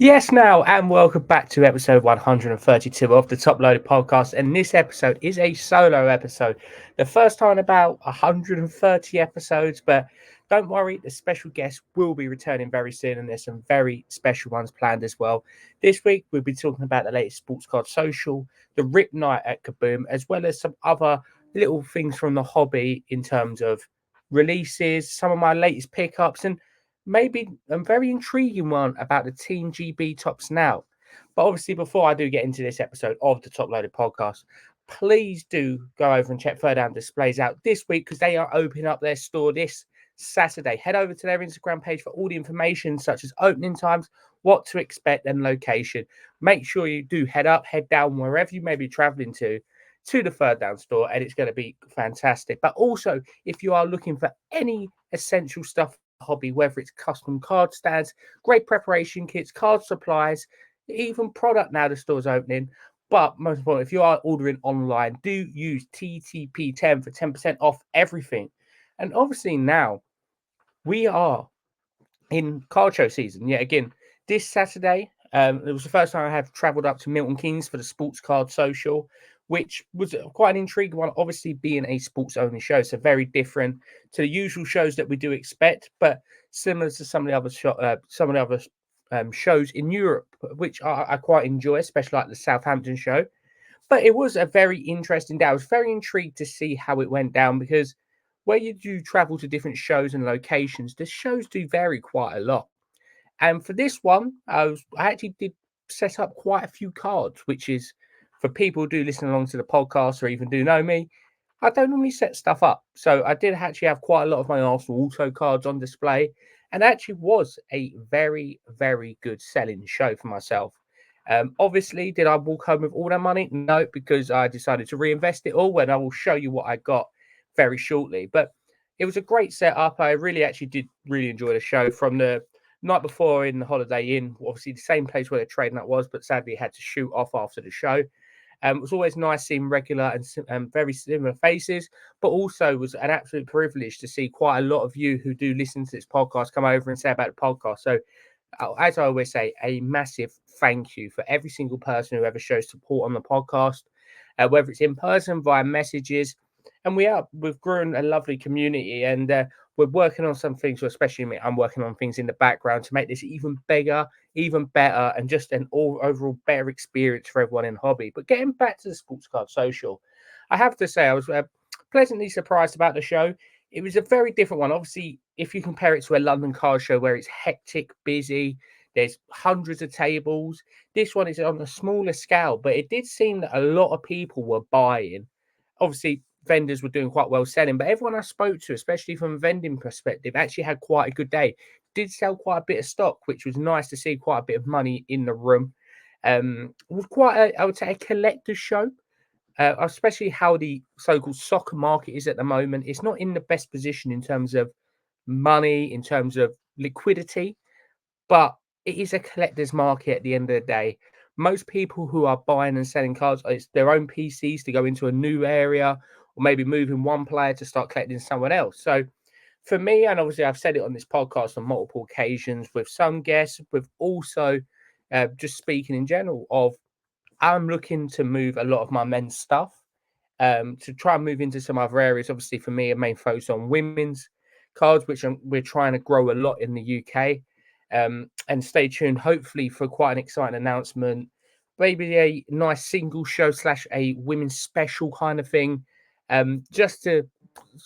Yes, now, and welcome back to episode 132 of the Top Loaded Podcast. And this episode is a solo episode, the first time in about 130 episodes. But don't worry, the special guest will be returning very soon, and there's some very special ones planned as well. This week, we'll be talking about the latest Sports Card Social, the Rip Night at Kaboom, as well as some other little things from the hobby in terms of releases, some of my latest pickups, and maybe a very intriguing one about the Team GB tops now. But obviously, before I do get into this episode of the Top Loaded Podcast, please do go over and check Third Down Displays out this week because they are opening up their store this Saturday. Head over to their Instagram page for all the information, such as opening times, what to expect, and location. Make sure you do head down wherever you may be traveling to the Third Down store, and it's going to be fantastic. But also, if you are looking for any essential stuff hobby, whether it's custom card stands, great preparation kits, card supplies, even product now the store's opening. But most important, if you are ordering online, do use TTP10 for 10% off everything. And obviously now we are in card show season yet again. This Saturday, it was the first time I have travelled up to Milton Keynes for the Sports Card Social, which was quite an intriguing one. Obviously, being a sports only show, so very different to the usual shows that we do expect, but similar to some of the other shows in Europe, which I quite enjoy, especially like the Southampton show. But it was a very interesting day. I was very intrigued to see how it went down because where you do travel to different shows and locations, the shows do vary quite a lot. And for this one, I actually did set up quite a few cards, which is for people who do listen along to the podcast or even do know me. I don't normally set stuff up. So I did actually have quite a lot of my Arsenal Auto cards on display. And actually was a very, very good selling show for myself. Obviously, did I walk home with all that money? No, because I decided to reinvest it all, and I will show you what I got very shortly. But it was a great setup. I really actually did really enjoy the show from the night before in the Holiday Inn, obviously the same place where the trading up was, but sadly had to shoot off after the show. It was always nice seeing regular and very similar faces, but also was an absolute privilege to see quite a lot of you who do listen to this podcast come over and say about the podcast. So as I always say, a massive thank you for every single person who ever shows support on the podcast, whether it's in person, via messages. And we've grown a lovely community, and we're working on some things, especially me. I'm working on things in the background to make this even bigger, even better, and just an overall better experience for everyone in hobby. But getting back to the Sports Card Social, I have to say I was pleasantly surprised about the show. It was a very different one. Obviously, if you compare it to a London card show where it's hectic, busy, there's hundreds of tables. This one is on a smaller scale, but it did seem that a lot of people were buying. Obviously, vendors were doing quite well selling, but everyone I spoke to, especially from a vending perspective, actually had quite a good day. Did sell quite a bit of stock, which was nice to see quite a bit of money in the room. It was quite, I would say, a collector's show, especially how the so-called soccer market is at the moment. It's not in the best position in terms of money, in terms of liquidity, but it is a collector's market at the end of the day. Most people who are buying and selling cards, it's their own PCs to go into a new area or maybe moving one player to start collecting someone else. So for me, and obviously I've said it on this podcast on multiple occasions with some guests, with also just speaking in general of I'm looking to move a lot of my men's stuff to try and move into some other areas. Obviously, for me, a main focus on women's cards, which we're trying to grow a lot in the UK. And stay tuned, hopefully, for quite an exciting announcement. Maybe a nice single show slash a women's special kind of thing, just to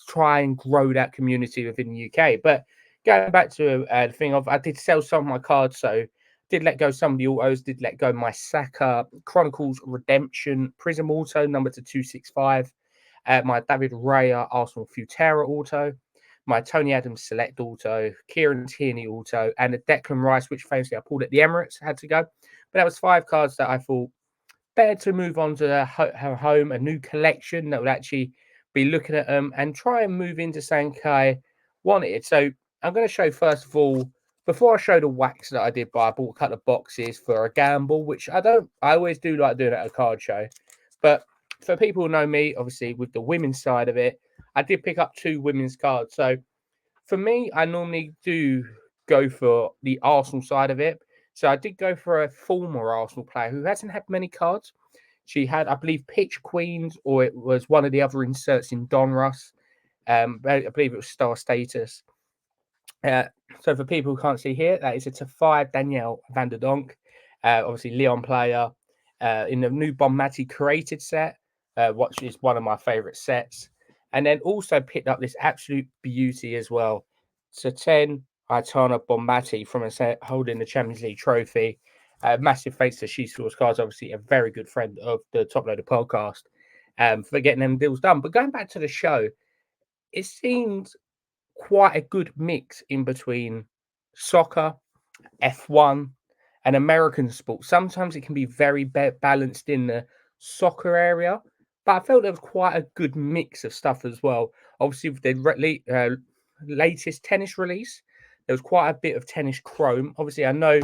try and grow that community within the UK. But going back to the thing of, I did sell some of my cards, so did let go some of the autos, did let go my Saka Chronicles Redemption Prism Auto number to 265, my David Raya Arsenal Futera Auto, my Tony Adams Select Auto, Kieran Tierney Auto, and the Declan Rice, which famously I pulled at the Emirates, had to go. But that was 5 cards that I thought better to move on to her home, a new collection that would actually be looking at them and try and move into Sankai wanted. So I'm going to show first of all, before I show the wax that I did buy, I bought a couple of boxes for a gamble, which I always do like doing at a card show. But for people who know me, obviously with the women's side of it, I did pick up 2 women's cards. So for me, I normally do go for the Arsenal side of it. So I did go for a former Arsenal player who hasn't had many cards. She had, I believe, Pitch Queens, or it was one of the other inserts in Donruss. I believe it was Star Status. Uh, so for people who can't see here, that is a to 5 Danielle van der Donk, obviously Leon player, in the new Bonmati created set, which is one of my favourite sets. And then also picked up this absolute beauty as well. So 10 Aitana Bonmati from a set holding the Champions League trophy. Massive thanks to She Scores Cards, obviously a very good friend of the Top Loader podcast, for getting them deals done. But going back to the show, it seemed quite a good mix in between soccer, F1, and American sports. Sometimes it can be very balanced in the soccer area, but I felt there was quite a good mix of stuff as well. Obviously, with the latest tennis release, there was quite a bit of tennis chrome. Obviously, I know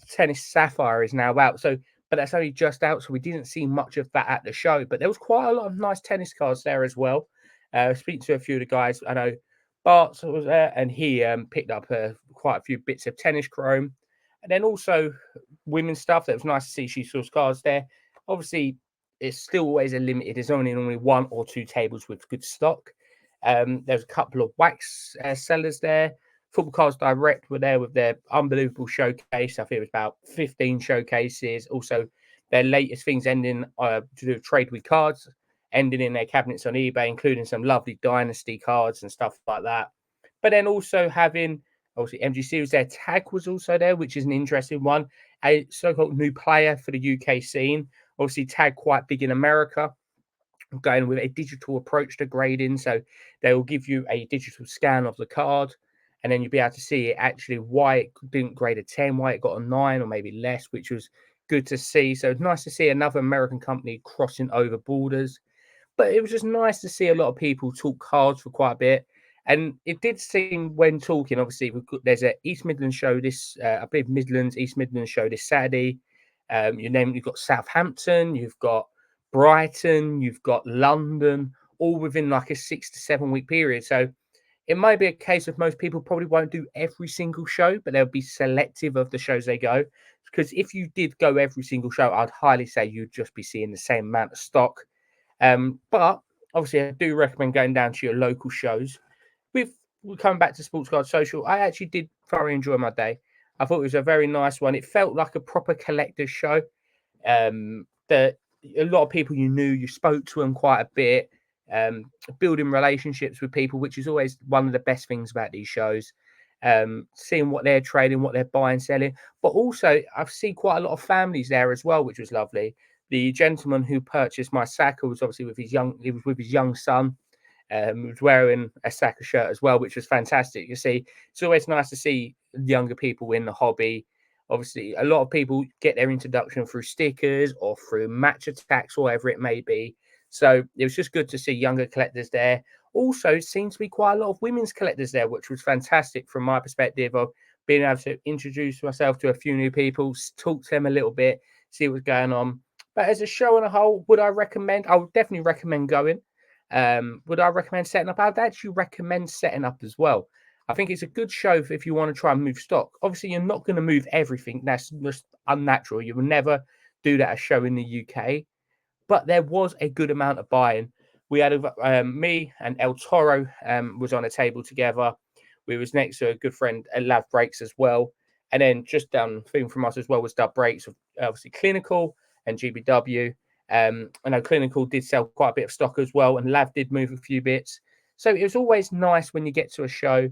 tennis sapphire is now out, but that's only just out, so we didn't see much of that at the show. But there was quite a lot of nice tennis cards there as well. Speaking to a few of the guys, I know Bart was there, and he picked up quite a few bits of tennis chrome, and then also women's stuff. That was nice to see. She saw cards there. Obviously, it's still always a limited. There's only normally 1 or 2 tables with good stock. There's a couple of wax sellers there. Football Cards Direct were there with their unbelievable showcase. I think it was about 15 showcases. Also, their latest things ending to do with trade with cards, ending in their cabinets on eBay, including some lovely Dynasty cards and stuff like that. But then also having, obviously, MGC was there. Tag was also there, which is an interesting one. A so-called new player for the UK scene. Obviously, Tag quite big in America, going with a digital approach to grading. So they will give you a digital scan of the card, and then you'll be able to see it actually why it didn't grade a 10, why it got a 9 or maybe less, which was good to see. So it's nice to see another American company crossing over borders. But it was just nice to see a lot of people talk cards for quite a bit. And it did seem when talking, obviously, there's a East Midlands show this, I believe East Midlands show this Saturday. You've got Southampton, you've got Brighton, you've got London, all within like a 6 to 7 week period. So it might be a case of most people probably won't do every single show, but they'll be selective of the shows they go. Because if you did go every single show, I'd highly say you'd just be seeing the same amount of stock. But obviously, I do recommend going down to your local shows. With coming back to Sports Card Social, I actually did thoroughly enjoy my day. I thought it was a very nice one. It felt like a proper collector's show. That a lot of people you knew, you spoke to them quite a bit, building relationships with people, which is always one of the best things about these shows. Seeing what they're trading, what they're buying, selling, but also I've seen quite a lot of families there as well, which was lovely. The gentleman who purchased my Saka was obviously he was with his young son. He was wearing a Saka shirt as well, which was fantastic. You see, it's always nice to see younger people in the hobby. Obviously, a lot of people get their introduction through stickers or through match attacks, or whatever it may be. So it was just good to see younger collectors there. Also, seems to be quite a lot of women's collectors there, which was fantastic from my perspective of being able to introduce myself to a few new people, talk to them a little bit, see what's going on. But as a show on a whole, would I recommend? I would definitely recommend going. Would I recommend setting up? I'd actually recommend setting up as well. I think it's a good show if you want to try and move stock. Obviously, you're not going to move everything. That's just unnatural. You will never do that at a show in the UK. But there was a good amount of buying. We had me and El Toro was on a table together. We was next to a good friend, Lav Breaks as well. And then just down thing from us as well was Dub Breaks, obviously Clinical and GBW. I know Clinical did sell quite a bit of stock as well, and Lav did move a few bits. So it was always nice when you get to a show,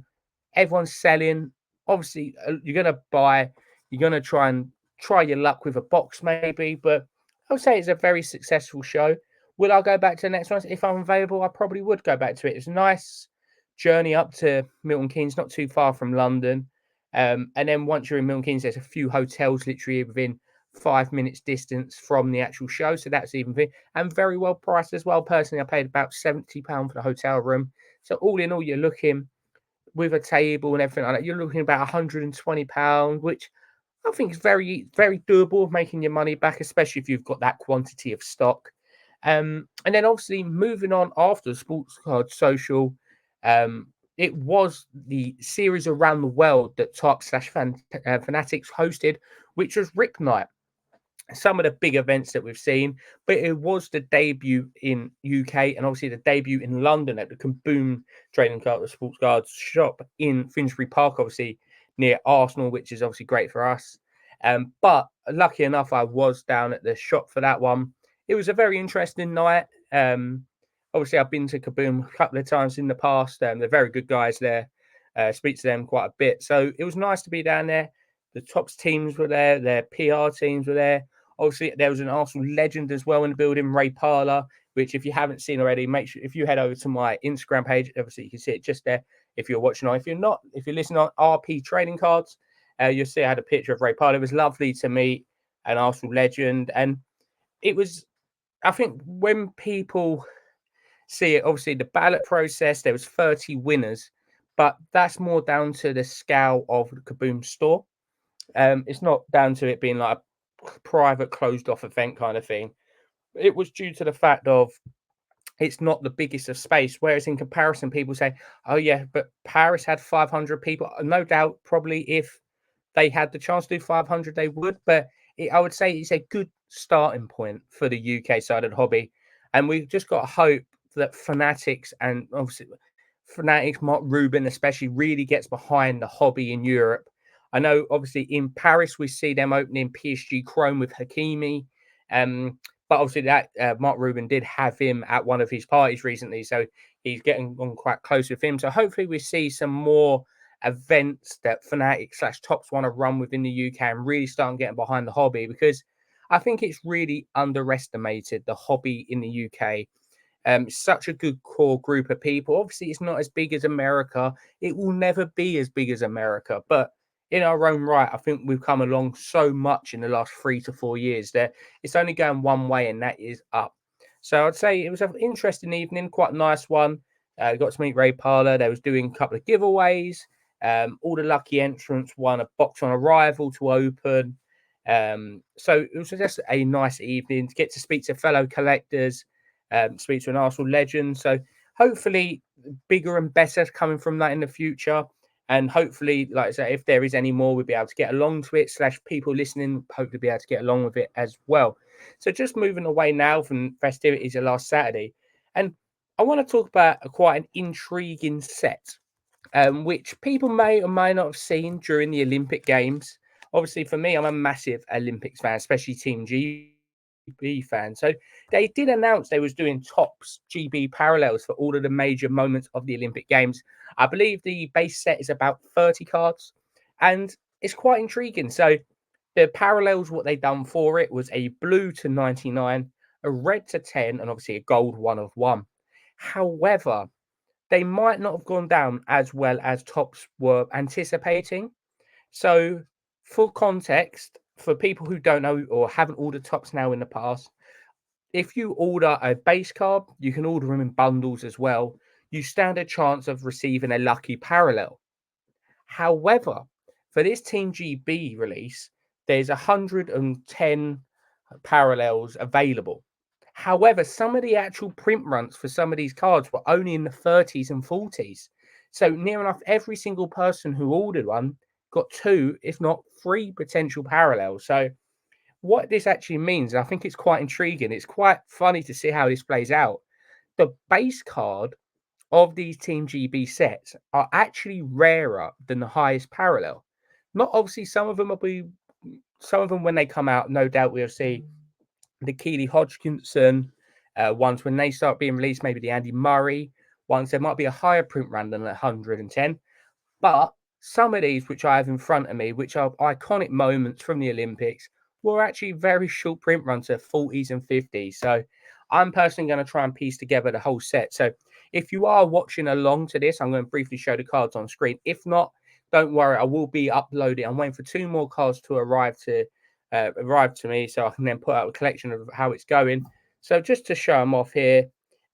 everyone's selling. Obviously, you're going to buy, you're going to try your luck with a box maybe, but I would say it's a very successful show. Will I go back to the next one? If I'm available, I probably would go back to it. It's a nice journey up to Milton Keynes, not too far from London. And then once you're in Milton Keynes, there's a few hotels literally within 5 minutes distance from the actual show. So that's even thing. And very well priced as well. Personally, I paid about £70 for the hotel room. So all in all, you're looking with a table and everything like that, you're looking about £120, which I think is very, very doable of making your money back, especially if you've got that quantity of stock. And then obviously moving on after Sports Card Social, it was the series around the world that Fanatics hosted, which was Rip Night. Some of the big events that we've seen, but it was the debut in UK and obviously the debut in London at the Kaboom Trading Card Sports Cards shop in Finsbury Park, obviously near Arsenal, which is obviously great for us. But lucky enough, I was down at the shop for that one. It was a very interesting night. Obviously, I've been to Kaboom a couple of times in the past. They're very good guys there. Speak to them quite a bit. So it was nice to be down there. The Tops teams were there. Their PR teams were there. Obviously, there was an Arsenal legend as well in the building, Ray Parlour, which if you haven't seen already, make sure if you head over to my Instagram page, obviously you can see it just there if you're watching on. If you're not, if you're listening on RP Trading Cards, you'll see I had a picture of Ray Parlour. It was lovely to meet an Arsenal legend. And it was, I think when people see it, obviously the ballot process, there was 30 winners, but that's more down to the scale of the Kaboom store. It's not down to it being like a private closed off event kind of thing. It was due to the fact of it's not the biggest of space. Whereas in comparison, people say, "Oh yeah, but Paris had 500 people." No doubt, probably if they had the chance to do 500, they would. But I would say it's a good starting point for the UK side of the hobby, and we've just got to hope that Fanatics and obviously Fanatics, Mark Rubin especially, really gets behind the hobby in Europe. I know, obviously, in Paris, we see them opening PSG Chrome with Hakimi. But obviously, that Mark Rubin did have him at one of his parties recently. So he's getting on quite close with him. So hopefully, we see some more events that Fanatics / Tops want to run within the UK and really start getting behind the hobby, because I think it's really underestimated, the hobby in the UK. Such a good core group of people. Obviously, it's not as big as America. It will never be as big as America, but in our own right, I think we've come along so much in the last 3 to 4 years that it's only going one way, and that is up. So I'd say it was an interesting evening, quite a nice one. Got to meet Ray Parlour. They was doing a couple of giveaways. All the lucky entrants won a box on arrival to open. So it was just a nice evening to get to speak to fellow collectors, speak to an Arsenal legend. So hopefully bigger and better coming from that in the future. And hopefully, like I say, if there is any more, we'll be able to get along to it, / people listening, hopefully be able to get along with it as well. So just moving away now from festivities of last Saturday. And I want to talk about quite an intriguing set, which people may or may not have seen during the Olympic Games. Obviously, for me, I'm a massive Olympics fan, especially Team GB fan. So they did announce they was doing Tops GB parallels for all of the major moments of the Olympic Games. I believe the base set is about 30 cards, and it's quite intriguing. So the parallels, what they done for it was a blue to 99, a red to 10, and obviously a gold 1 of 1. However, they might not have gone down as well as Tops were anticipating. So, for context, for people who don't know or haven't ordered Tops now in the past, if you order a base card, you can order them in bundles as well. You stand a chance of receiving a lucky parallel. However, for this Team GB release, there's 110 parallels available. However, some of the actual print runs for some of these cards were only in the 30s and 40s. So near enough every single person who ordered one got 2, if not 3 potential parallels. So what this actually means, I think it's quite intriguing. It's quite funny to see how this plays out. The base card of these Team GB sets are actually rarer than the highest parallel. Not obviously, some of them when they come out, no doubt we'll see the Keely Hodgkinson ones when they start being released, maybe the Andy Murray ones. There might be a higher print run than 110, but some of these, which I have in front of me, which are iconic moments from the Olympics, were actually very short print runs of 40s and 50s. So I'm personally going to try and piece together the whole set. So if you are watching along to this, I'm going to briefly show the cards on screen. If not, don't worry, I will be uploading. I'm waiting for 2 more cards to arrive to me, so I can then put out a collection of how it's going. So just to show them off here,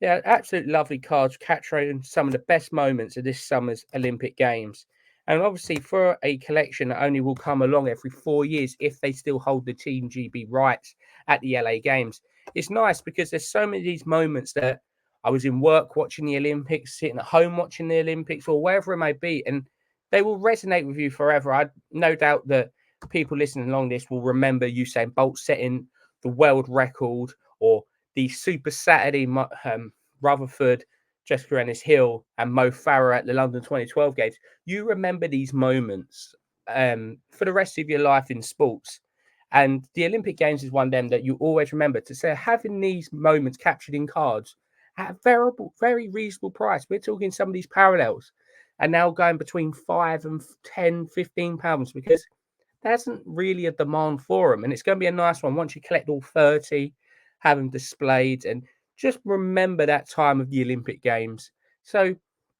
yeah, absolute lovely cards capturing some of the best moments of this summer's Olympic Games. And obviously, for a collection that only will come along every 4 years if they still hold the Team GB rights at the LA Games, it's nice because there's so many of these moments that I was in work watching the Olympics, sitting at home watching the Olympics, or wherever it may be, and they will resonate with you forever. I no doubt that people listening along this will remember Usain Bolt setting the world record, or the Super Saturday Rutherford, Jessica Ennis Hill, and Mo Farah at the London 2012 Games. You remember these moments for the rest of your life in sports. And the Olympic Games is one of them that you always remember to say, having these moments captured in cards at a very reasonable price. We're talking some of these parallels are now going between 5 and 10, 15 pounds, because there isn't really a demand for them. And it's going to be a nice one once you collect all 30, have them displayed, and just remember that time of the Olympic Games. So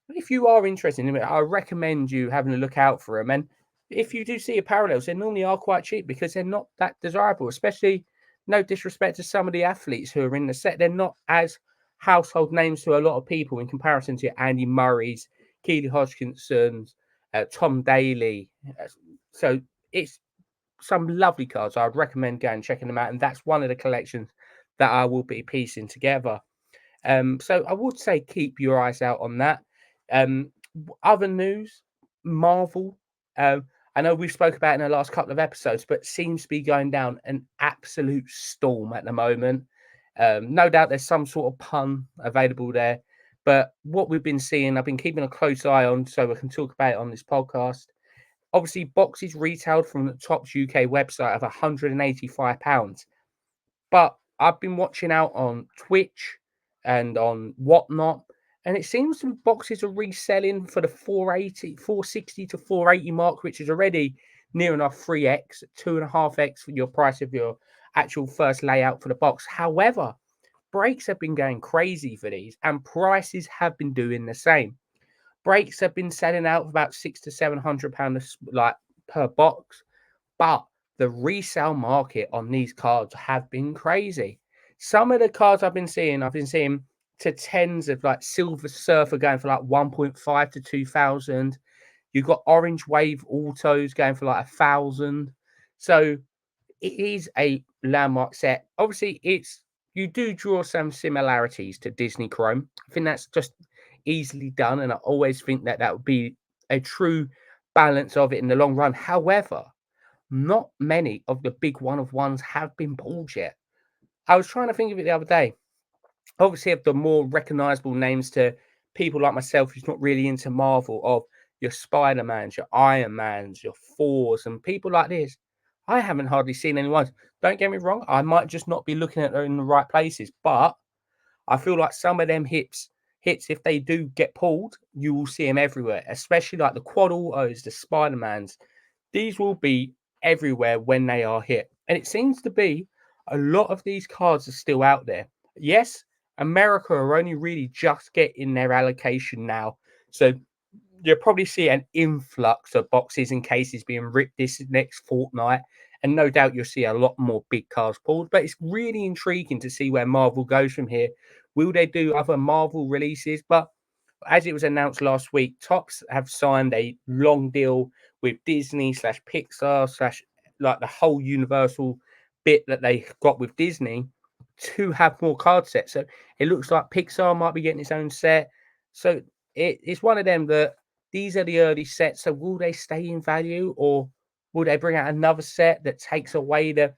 if you are interested in it, I recommend you having a look out for them. And if you do see a parallels, they normally are quite cheap because they're not that desirable, especially no disrespect to some of the athletes who are in the set. They're not as household names to a lot of people in comparison to Andy Murray's, Keely Hodgkinson's, Tom Daley. So it's some lovely cards. I'd recommend going and checking them out. And that's one of the collections that I will be piecing together. So I would say keep your eyes out on that. Other news, Marvel. I know we spoke about it in the last couple of episodes, but seems to be going down an absolute storm at the moment. No doubt there's some sort of pun available there, but what we've been seeing, I've been keeping a close eye on, so I can talk about it on this podcast. Obviously, boxes retailed from the Topps UK website of £185. But I've been watching out on Twitch and on Whatnot, and it seems the boxes are reselling for the 480, 460 to 480 mark, which is already near enough 3x, 2.5x for your price of your actual first layout for the box. However, breaks have been going crazy for these, and prices have been doing the same. Breaks have been selling out for about £600 to £700 like per box, but the resale market on these cards have been crazy. Some of the cards I've been seeing to tens of like Silver Surfer going for like 1.5 to 2,000. You've got Orange Wave Autos going for like 1,000. So it is a landmark set. Obviously, you do draw some similarities to Disney Chrome. I think that's just easily done, and I always think that that would be a true balance of it in the long run. However, not many of the big one of ones have been pulled yet. I was trying to think of it the other day. Obviously, of the more recognizable names to people like myself who's not really into Marvel, of your Spider-Mans, your Iron Mans, your Thors, and people like this, I haven't hardly seen anyone. Don't get me wrong, I might just not be looking at them in the right places, but I feel like some of them hits, if they do get pulled, you will see them everywhere, especially like the Quad Autos, the Spider-Mans. These will be everywhere when they are hit. And it seems to be a lot of these cards are still out there. Yes, America are only really just getting their allocation now. So you'll probably see an influx of boxes and cases being ripped this next fortnight. And no doubt you'll see a lot more big cards pulled. But it's really intriguing to see where Marvel goes from here. Will they do other Marvel releases? But as it was announced last week, Topps have signed a long deal with Disney slash Pixar slash like the whole Universal bit that they got with Disney to have more card sets. So it looks like Pixar might be getting its own set. So it's one of them that these are the early sets. So will they stay in value, or will they bring out another set that takes away the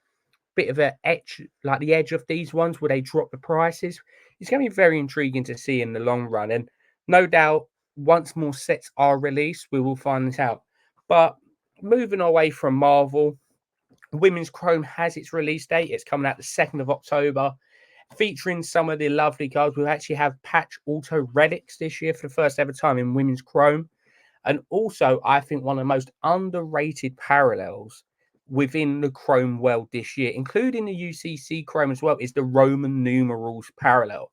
bit of a edge, like the edge of these ones? Will they drop the prices? It's going to be very intriguing to see in the long run. And no doubt, once more sets are released, we will find this out. But moving away from Marvel, Women's Chrome has its release date. It's coming out the 2nd of October, featuring some of the lovely cards. We'll actually have patch auto relics this year for the first ever time in Women's Chrome. And also, I think one of the most underrated parallels within the Chrome world this year, including the UCC Chrome as well, is the Roman numerals parallel.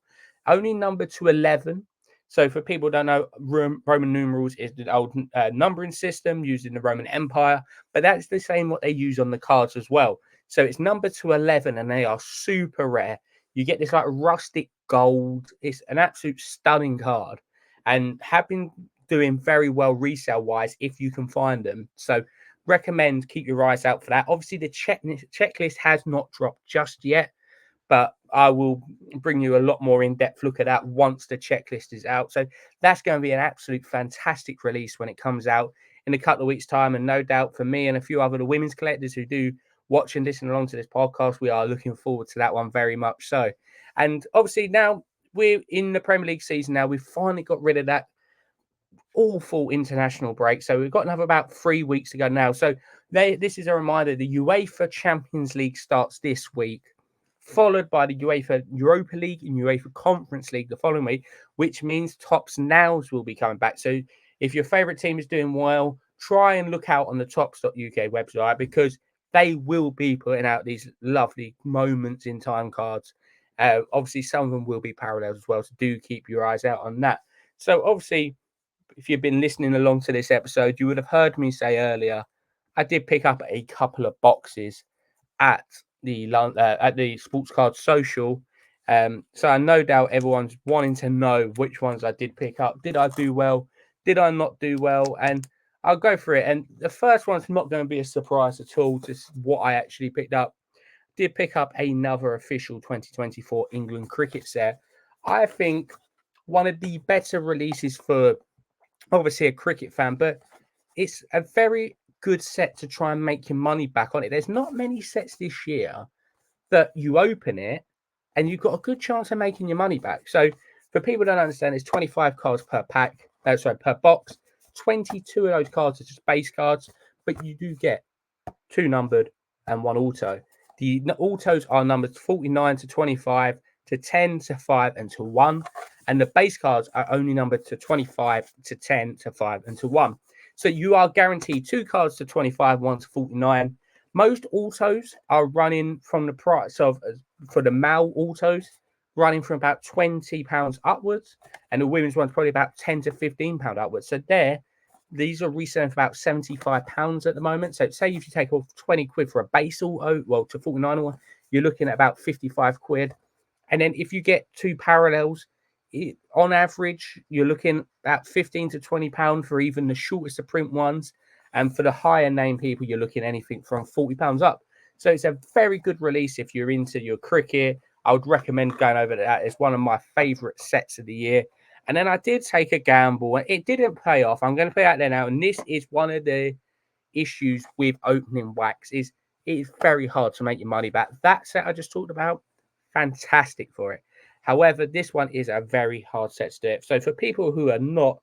Only number to 11. So for people who don't know, Roman numerals is the old numbering system used in the Roman Empire, but that's the same what they use on the cards as well. So it's number to 11, and they are super rare. You get this like rustic gold. It's an absolute stunning card, and have been doing very well resale wise if you can find them. So recommend keep your eyes out for that. Obviously, the checklist has not dropped just yet, but I will bring you a lot more in-depth look at that once the checklist is out. So that's going to be an absolute fantastic release when it comes out in a couple of weeks' time. And no doubt for me and a few other the women's collectors who do watch and listen along to this podcast, we are looking forward to that one very much so. And obviously now we're in the Premier League season now. We've finally got rid of that awful international break. So we've got another about 3 weeks to go now. So this is a reminder, the UEFA Champions League starts this week, followed by the UEFA Europa League and UEFA Conference League the following week, which means Tops Nows will be coming back. So if your favourite team is doing well, try and look out on the Tops.uk website, because they will be putting out these lovely moments in time cards. Obviously, some of them will be parallels as well, so do keep your eyes out on that. So obviously, if you've been listening along to this episode, you would have heard me say earlier, I did pick up a couple of boxes at the Sports Card Social. So I no doubt everyone's wanting to know which ones I did pick up. Did I do well? Did I not do well? And I'll go for it. And the first one's not going to be a surprise at all to what I actually picked up. Did pick up another official 2024 England cricket set. I think one of the better releases for obviously a cricket fan, but it's a very good set to try and make your money back on it. There's not many sets this year that you open it and you've got a good chance of making your money back. So for people who don't understand, it's 25 cards per pack, per box. 22 of those cards are just base cards, but you do get 2 numbered and 1 auto. The autos are numbered 49 to 25 to 10 to 5 and to 1. And the base cards are only numbered to 25 to 10 to 5 and to 1. So you are guaranteed 2 cards to 25, 1 to 49. Most autos are running from the price of, for the male autos, running from about £20 upwards. And the women's one's probably about £10 to £15 upwards. So these are reselling for about £75 at the moment. So say if you take off 20 quid for a base auto, well, to 49, you're looking at about 55 quid. And then if you get 2 parallels, on average, you're looking at £15 to £20 for even the shortest of print ones. And for the higher name people, you're looking anything from £40 up. So it's a very good release if you're into your cricket. I would recommend going over to that. It's one of my favourite sets of the year. And then I did take a gamble, and it didn't pay off. I'm going to put it out there now. And this is one of the issues with opening wax, is it is very hard to make your money back. That set I just talked about, fantastic for it. However, this one is a very hard set to do it. So for people who are not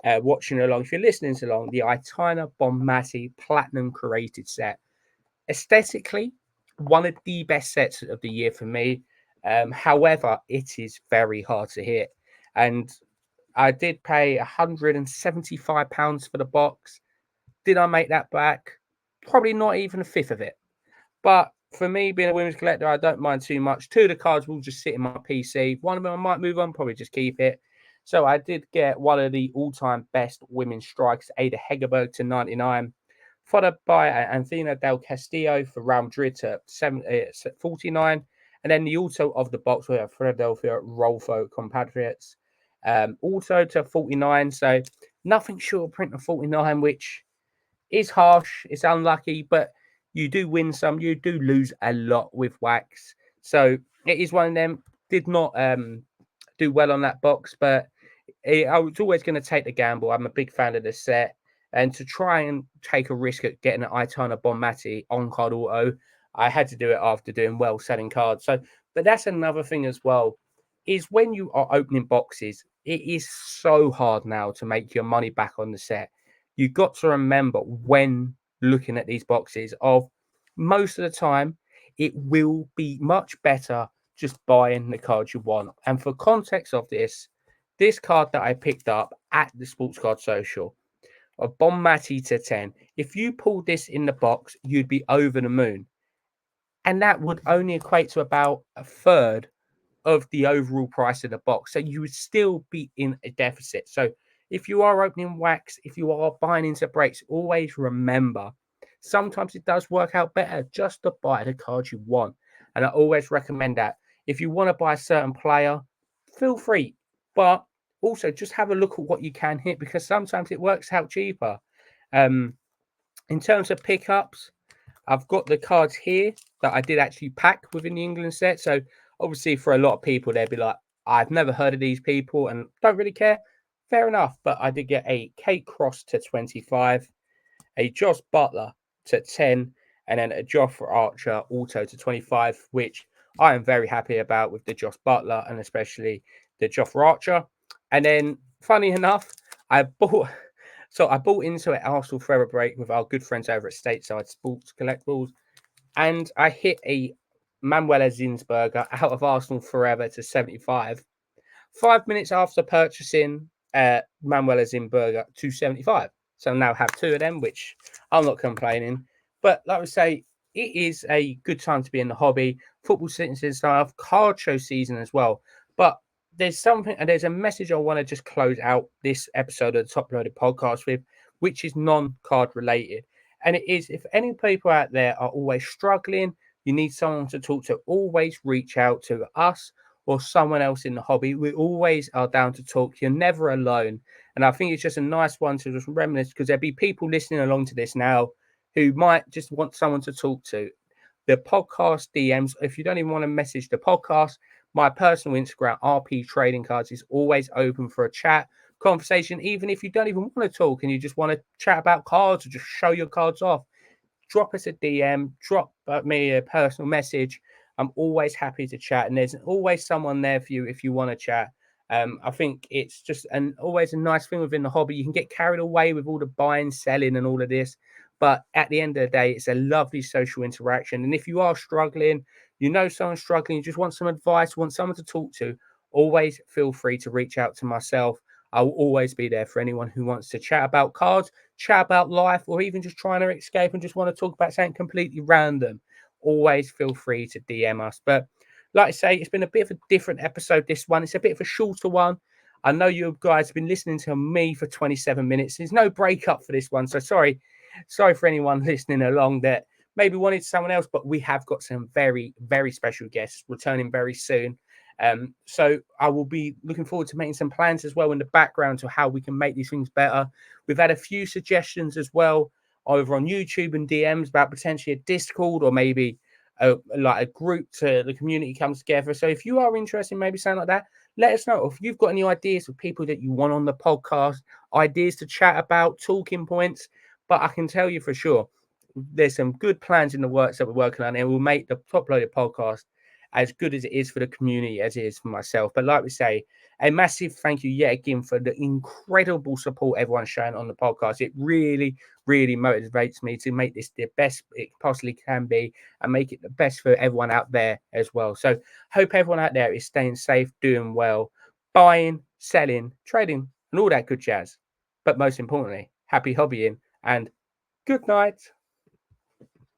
watching along, if you're listening along, the Aitana Bonmati Platinum Created set, aesthetically, one of the best sets of the year for me. However, it is very hard to hit. And I did pay £175 for the box. Did I make that back? Probably not even a fifth of it. But for me, being a women's collector, I don't mind too much. 2 of the cards will just sit in my PC. One of them I might move on, probably just keep it. So I did get one of the all-time best women's strikers, Ada Hegerberg to 99, followed by Anthea Del Castillo for Real Madrid to 49. And then the auto of the box with Philadelphia Rolfo compatriots. Also to 49. So nothing short of print of 49, which is harsh. It's unlucky, but you do win some, you do lose a lot with wax. So it is one of them. Did not do well on that box, but I was always going to take the gamble. I'm a big fan of the set. And to try and take a risk at getting an Aitana Bonmati on-card auto, I had to do it after doing well selling cards. So, but that's another thing as well, is when you are opening boxes, it is so hard now to make your money back on the set. You've got to remember when looking at these boxes of most of the time, it will be much better just buying the cards you want. And for context of this card that I picked up at the Sports Card Social, a Bonmati to 10, if you pulled this in the box, you'd be over the moon. And that would only equate to about a third of the overall price of the box. So you would still be in a deficit. So if you are opening wax, if you are buying into breaks, always remember, sometimes it does work out better just to buy the cards you want. And I always recommend that. If you want to buy a certain player, feel free. But also just have a look at what you can hit, because sometimes it works out cheaper. In terms of pickups, I've got the cards here that I did actually pack within the England set. So Obviously, for a lot of people, they'd be like, I've never heard of these people and don't really care. Fair enough. But I did get a Kate Cross to 25, a Josh Butler to 10, and then a Jofra Archer also to 25, which I am very happy about with the Josh Butler and especially the Jofra Archer. And then, funny enough, I bought I bought into an Arsenal Forever break with our good friends over at Stateside Sports Collectibles, and I hit a Manuela Zinsberger out of Arsenal Forever to 75. 5 minutes after purchasing Manuela Zinsberger to 75. So I now have two of them, which I'm not complaining. But like I say, it is a good time to be in the hobby. Football season stuff, card show season as well. But there's something, and there's a message I want to just close out this episode of the Top Loaded podcast with, which is non-card related. And it is, if any people out there are always struggling, you need someone to talk to, always reach out to us or someone else in the hobby. We always are down to talk. You're never alone. And I think it's just a nice one to just reminisce, because there'll be people listening along to this now who might just want someone to talk to. The podcast DMs, if you don't even want to message the podcast, my personal Instagram, RP Trading Cards, is always open for a chat, conversation. Even if you don't even want to talk and you just want to chat about cards or just show your cards off, drop us a DM, drop me a personal message. I'm always happy to chat, and there's always someone there for you if you want to chat. I think it's just always a nice thing within the hobby. You can get carried away with all the buying, selling, and all of this, but at the end of the day, it's a lovely social interaction. And if you are struggling, you know someone's struggling, you just want some advice, want someone to talk to, always feel free to reach out to myself. I will always be there for anyone who wants to chat about cards, chat about life, or even just trying to escape and just want to talk about something completely random. Always feel free to DM us. But like I say, it's been a bit of a different episode, this one. It's a bit of a shorter one. I know you guys have been listening to me for 27 minutes. There's no breakup for this one. So sorry for anyone listening along that maybe wanted someone else, but we have got some very, very special guests returning very soon. So I will be looking forward to making some plans as well in the background to how we can make these things better. We've had a few suggestions as well over on YouTube and DMs about potentially a Discord or maybe like a group to the community comes together. So if you are interested in maybe something like that, let us know. If you've got any ideas of people that you want on the podcast, ideas to chat about, talking points, but I can tell you for sure, there's some good plans in the works that we're working on, and we'll make the Top Loaded podcast as good as it is for the community as it is for myself. But like we say, a massive thank you yet again for the incredible support everyone's showing on the podcast. It really, really motivates me to make this the best it possibly can be and make it the best for everyone out there as well. So hope everyone out there is staying safe, doing well, buying, selling, trading, and all that good jazz. But most importantly, happy hobbying and good night.